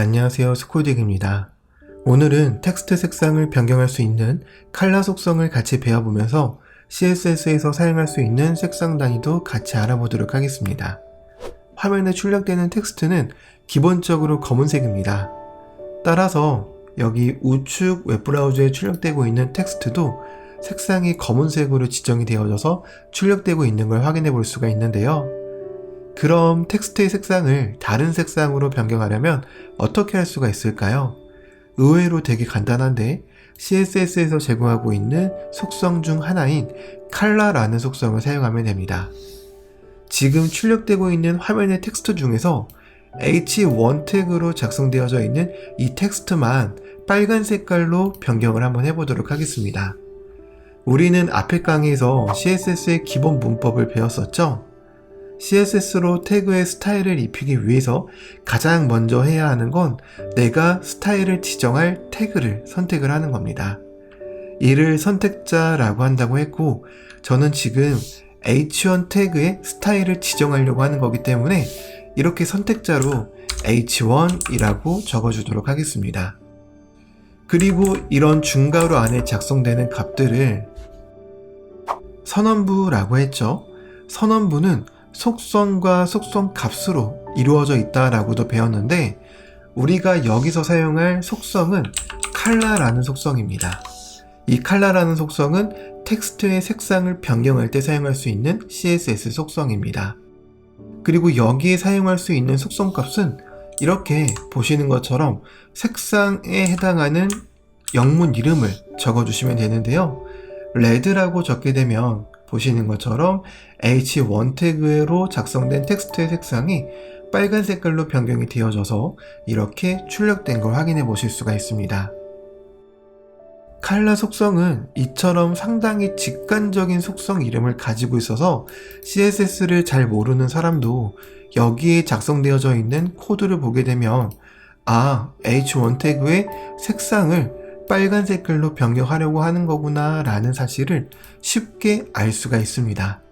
안녕하세요, 스코딕입니다. 오늘은 텍스트 색상을 변경할 수 있는 컬러 속성을 같이 배워보면서 CSS에서 사용할 수 있는 색상 단위도 같이 알아보도록 하겠습니다. 화면에 출력되는 텍스트는 기본적으로 검은색입니다. 따라서 여기 우측 웹브라우저에 출력되고 있는 텍스트도 색상이 검은색으로 지정이 되어져서 출력되고 있는 걸 확인해 볼 수가 있는데요. 그럼 텍스트의 색상을 다른 색상으로 변경하려면 어떻게 할 수가 있을까요? 의외로 되게 간단한데 CSS에서 제공하고 있는 속성 중 하나인 컬러라는 속성을 사용하면 됩니다. 지금 출력되고 있는 화면의 텍스트 중에서 H1 태그로 작성되어져 있는 이 텍스트만 빨간 색깔로 변경을 한번 해보도록 하겠습니다. 우리는 앞에 강의에서 CSS의 기본 문법을 배웠었죠? CSS로 태그의 스타일을 입히기 위해서 가장 먼저 해야 하는 건 내가 스타일을 지정할 태그를 선택을 하는 겁니다. 이를 선택자라고 한다고 했고, 저는 지금 H1 태그의 스타일을 지정하려고 하는 거기 때문에 이렇게 선택자로 H1이라고 적어주도록 하겠습니다. 그리고 이런 중괄호 안에 작성되는 값들을 선언부라고 했죠. 선언부는 속성과 속성 값으로 이루어져 있다라고도 배웠는데, 우리가 여기서 사용할 속성은 컬러라는 속성입니다. 이 컬러라는 속성은 텍스트의 색상을 변경할 때 사용할 수 있는 CSS 속성입니다. 그리고 여기에 사용할 수 있는 속성 값은 이렇게 보시는 것처럼 색상에 해당하는 영문 이름을 적어주시면 되는데요. 레드라고 적게 되면 보시는 것처럼 H1 태그로 작성된 텍스트의 색상이 빨간 색깔로 변경이 되어져서 이렇게 출력된 걸 확인해 보실 수가 있습니다. 컬러 속성은 이처럼 상당히 직관적인 속성 이름을 가지고 있어서 CSS를 잘 모르는 사람도 여기에 작성되어져 있는 코드를 보게 되면 H1 태그의 색상을 빨간 색깔로 변경하려고 하는 거구나 라는 사실을 쉽게 알 수가 있습니다.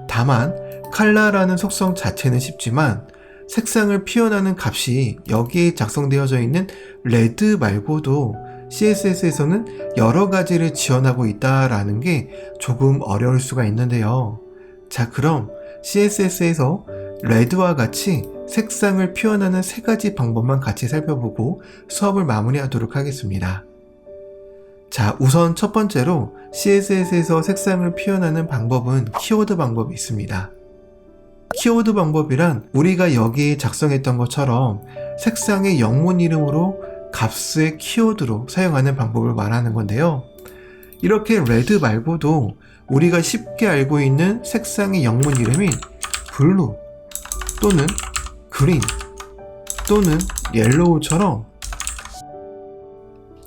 다만 컬러라는 속성 자체는 쉽지만 색상을 표현하는 값이 여기에 작성되어져 있는 레드 말고도 CSS에서는 여러 가지를 지원하고 있다라는 게 조금 어려울 수가 있는데요. 자, 그럼 CSS에서 레드와 같이 색상을 표현하는 세 가지 방법만 같이 살펴보고 수업을 마무리하도록 하겠습니다. 자, 우선 첫 번째로 CSS에서 색상을 표현하는 방법은 키워드 방법이 있습니다. 키워드 방법이란 우리가 여기에 작성했던 것처럼 색상의 영문 이름으로 값의 키워드로 사용하는 방법을 말하는 건데요. 이렇게 레드 말고도 우리가 쉽게 알고 있는 색상의 영문 이름인 블루 또는 그린 또는 옐로우처럼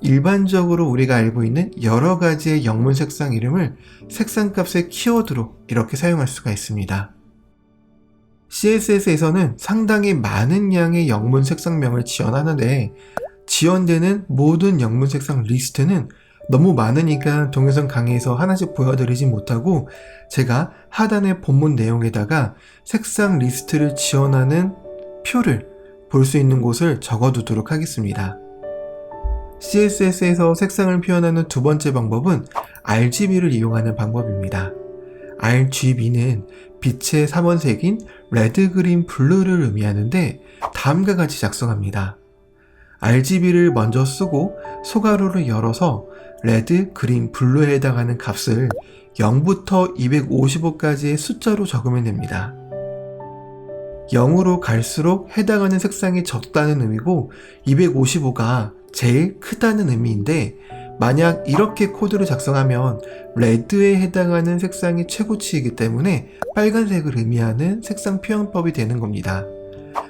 일반적으로 우리가 알고 있는 여러 가지의 영문 색상 이름을 색상값의 키워드로 이렇게 사용할 수가 있습니다. CSS에서는 상당히 많은 양의 영문 색상명을 지원하는데, 지원되는 모든 영문 색상 리스트는 너무 많으니까 동영상 강의에서 하나씩 보여드리지 못하고 제가 하단의 본문 내용에다가 색상 리스트를 지원하는 표를 볼 수 있는 곳을 적어두도록 하겠습니다. CSS에서 색상을 표현하는 두 번째 방법은 RGB를 이용하는 방법입니다. RGB는 빛의 3원색인 레드, 그린, 블루를 의미하는데 다음과 같이 작성합니다. RGB를 먼저 쓰고 소괄호를 열어서 레드, 그린, 블루에 해당하는 값을 0부터 255까지의 숫자로 적으면 됩니다. 0으로 갈수록 해당하는 색상이 적다는 의미고 255가 제일 크다는 의미인데, 만약 이렇게 코드를 작성하면 레드에 해당하는 색상이 최고치이기 때문에 빨간색을 의미하는 색상 표현법이 되는 겁니다.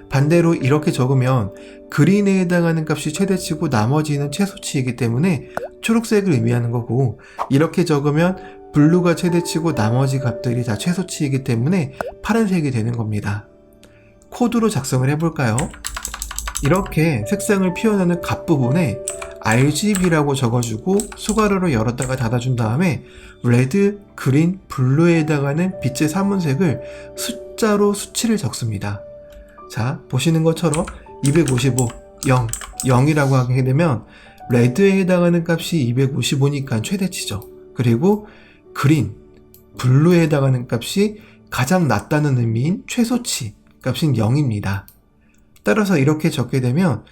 반대로 이렇게 적으면 그린에 해당하는 값이 최대치고 나머지는 최소치이기 때문에 초록색을 의미하는 거고, 이렇게 적으면 블루가 최대치고 나머지 값들이 다 최소치이기 때문에 파란색이 되는 겁니다. 코드로 작성을 해볼까요? 이렇게 색상을 표현하는 값 부분에 RGB라고 적어주고 소괄호로 열었다가 닫아준 다음에 레드, 그린, 블루에 해당하는 빛의 3원색을 숫자로 수치를 적습니다. 자, 보시는 것처럼 255 0, 0이라고 하게 되면 레드에 해당하는 값이 255니까 최대치죠. 그리고 그린, 블루에 해당하는 값이 가장 낮다는 의미인 최소치 값인 0입니다. 따라서 이렇게 적게 되면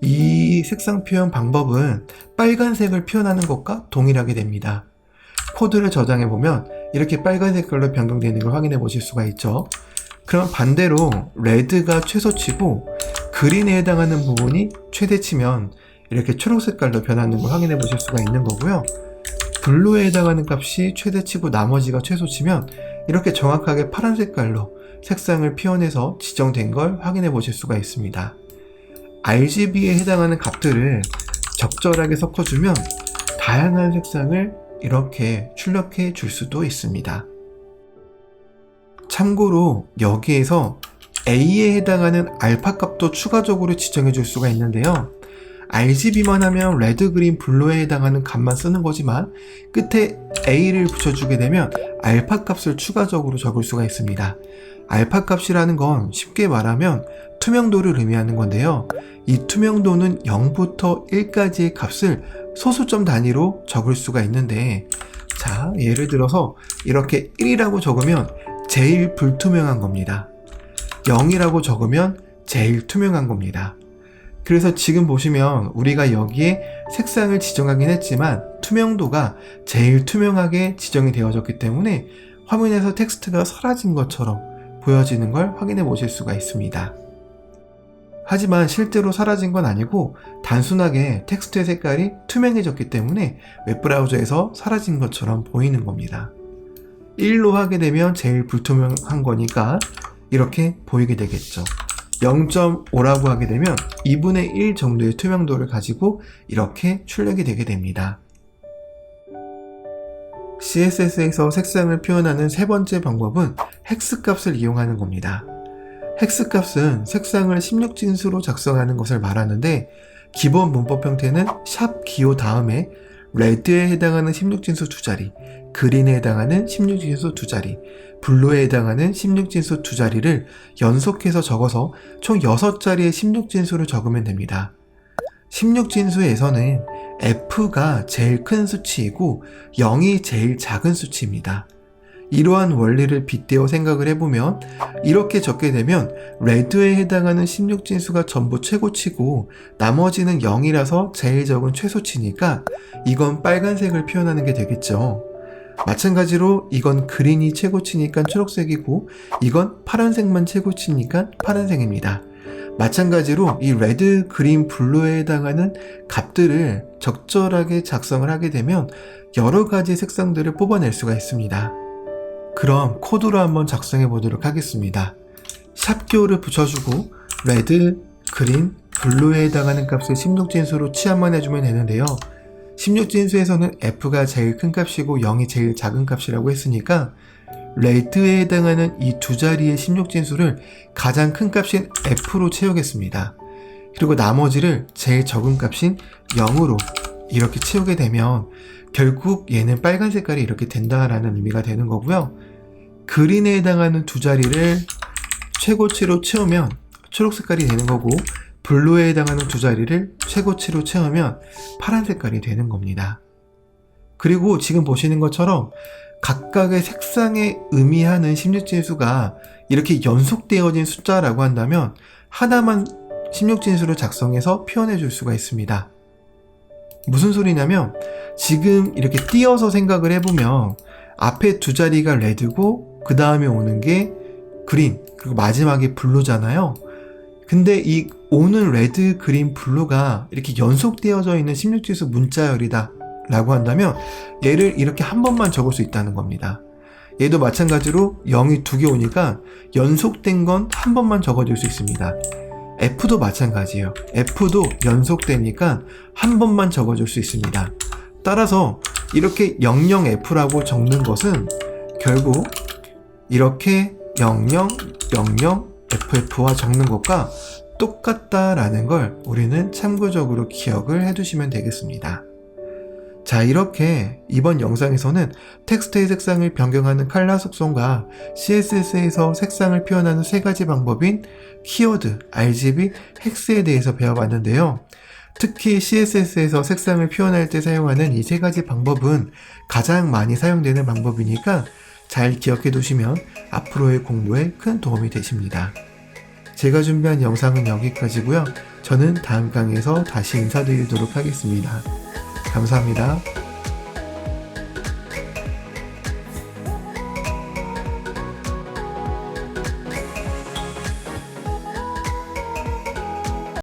이 색상 표현 방법은 빨간색을 표현하는 것과 동일하게 됩니다. 코드를 저장해 보면 이렇게 빨간 색깔로 변경되는 걸 확인해 보실 수가 있죠. 그럼 반대로 레드가 최소치고 그린에 해당하는 부분이 최대치면 이렇게 초록 색깔로 변하는 걸 확인해 보실 수가 있는 거고요. 블루에 해당하는 값이 최대치고 나머지가 최소치면 이렇게 정확하게 파란 색깔로 색상을 표현해서 지정된 걸 확인해 보실 수가 있습니다. RGB에 해당하는 값들을 적절하게 섞어주면 다양한 색상을 이렇게 출력해 줄 수도 있습니다. 참고로 여기에서 A에 해당하는 알파 값도 추가적으로 지정해 줄 수가 있는데요. RGB만 하면 레드, 그린, 블루에 해당하는 값만 쓰는 거지만 끝에 A를 붙여주게 되면 알파 값을 추가적으로 적을 수가 있습니다. 알파 값이라는 건 쉽게 말하면 투명도를 의미하는 건데요. 이 투명도는 0부터 1까지의 값을 소수점 단위로 적을 수가 있는데, 자, 예를 들어서 이렇게 1이라고 적으면 제일 불투명한 겁니다. 0이라고 적으면 제일 투명한 겁니다. 그래서 지금 보시면 우리가 여기에 색상을 지정하긴 했지만 투명도가 제일 투명하게 지정이 되어졌기 때문에 화면에서 텍스트가 사라진 것처럼 보여지는 걸 확인해 보실 수가 있습니다. 하지만 실제로 사라진 건 아니고 단순하게 텍스트의 색깔이 투명해졌기 때문에 웹브라우저에서 사라진 것처럼 보이는 겁니다. 1로 하게 되면 제일 불투명한 거니까 이렇게 보이게 되겠죠. 0.5라고 하게 되면 2분의 1 정도의 투명도를 가지고 이렇게 출력이 되게 됩니다. CSS에서 색상을 표현하는 세 번째 방법은 헥스 값을 이용하는 겁니다. 헥스 값은 색상을 16진수로 작성하는 것을 말하는데, 기본 문법 형태는 샵 기호 다음에 레드에 해당하는 16진수 두 자리, 그린에 해당하는 16진수 두 자리, 블루에 해당하는 16진수 두 자리를 연속해서 적어서 총 6자리의 16진수를 적으면 됩니다. 16진수에서는 F가 제일 큰 수치이고 0이 제일 작은 수치입니다. 이러한 원리를 빗대어 생각을 해보면 이렇게 적게 되면 레드에 해당하는 16진수가 전부 최고치고 나머지는 0이라서 제일 적은 최소치니까 이건 빨간색을 표현하는 게 되겠죠. 마찬가지로 이건 그린이 최고치니까 초록색이고 이건 파란색만 최고치니까 파란색입니다. 마찬가지로 이 레드, 그린, 블루에 해당하는 값들을 적절하게 작성을 하게 되면 여러 가지 색상들을 뽑아낼 수가 있습니다. 그럼 코드로 한번 작성해 보도록 하겠습니다. 샵 기호를 붙여주고 레드, 그린, 블루에 해당하는 값을 16진수로 치환만 해주면 되는데요. 16진수에서는 F가 제일 큰 값이고 0이 제일 작은 값이라고 했으니까 레드에 해당하는 이 두 자리의 16진수를 가장 큰 값인 F로 채우겠습니다. 그리고 나머지를 제일 적은 값인 0으로 이렇게 채우게 되면 결국 얘는 빨간 색깔이 이렇게 된다라는 의미가 되는 거고요. 그린에 해당하는 두 자리를 최고치로 채우면 초록 색깔이 되는 거고, 블루에 해당하는 두 자리를 최고치로 채우면 파란 색깔이 되는 겁니다. 그리고 지금 보시는 것처럼 각각의 색상에 의미하는 16진수가 이렇게 연속되어진 숫자라고 한다면 하나만 16진수를 작성해서 표현해 줄 수가 있습니다. 무슨 소리냐면 지금 이렇게 띄어서 생각을 해보면 앞에 두 자리가 레드고 그 다음에 오는 게 그린, 그리고 마지막에 블루잖아요. 근데 이 오는 레드, 그린, 블루가 이렇게 연속되어져 있는 16진수 문자열이다 라고 한다면 얘를 이렇게 한 번만 적을 수 있다는 겁니다. 얘도 마찬가지로 0이 두 개 오니까 연속된 건 한 번만 적어줄 수 있습니다. F도 마찬가지예요. F도 연속되니까 한 번만 적어줄 수 있습니다. 따라서 이렇게 00F라고 적는 것은 결국 이렇게 0000FF와 적는 것과 똑같다라는 걸 우리는 참고적으로 기억을 해두시면 되겠습니다. 자, 이렇게 이번 영상에서는 텍스트의 색상을 변경하는 컬러 속성과 CSS에서 색상을 표현하는 세 가지 방법인 키워드, RGB, 헥스에 대해서 배워봤는데요. 특히 CSS에서 색상을 표현할 때 사용하는 이 세 가지 방법은 가장 많이 사용되는 방법이니까 잘 기억해 두시면 앞으로의 공부에 큰 도움이 되십니다. 제가 준비한 영상은 여기까지고요. 저는 다음 강의에서 다시 인사드리도록 하겠습니다. 감사합니다.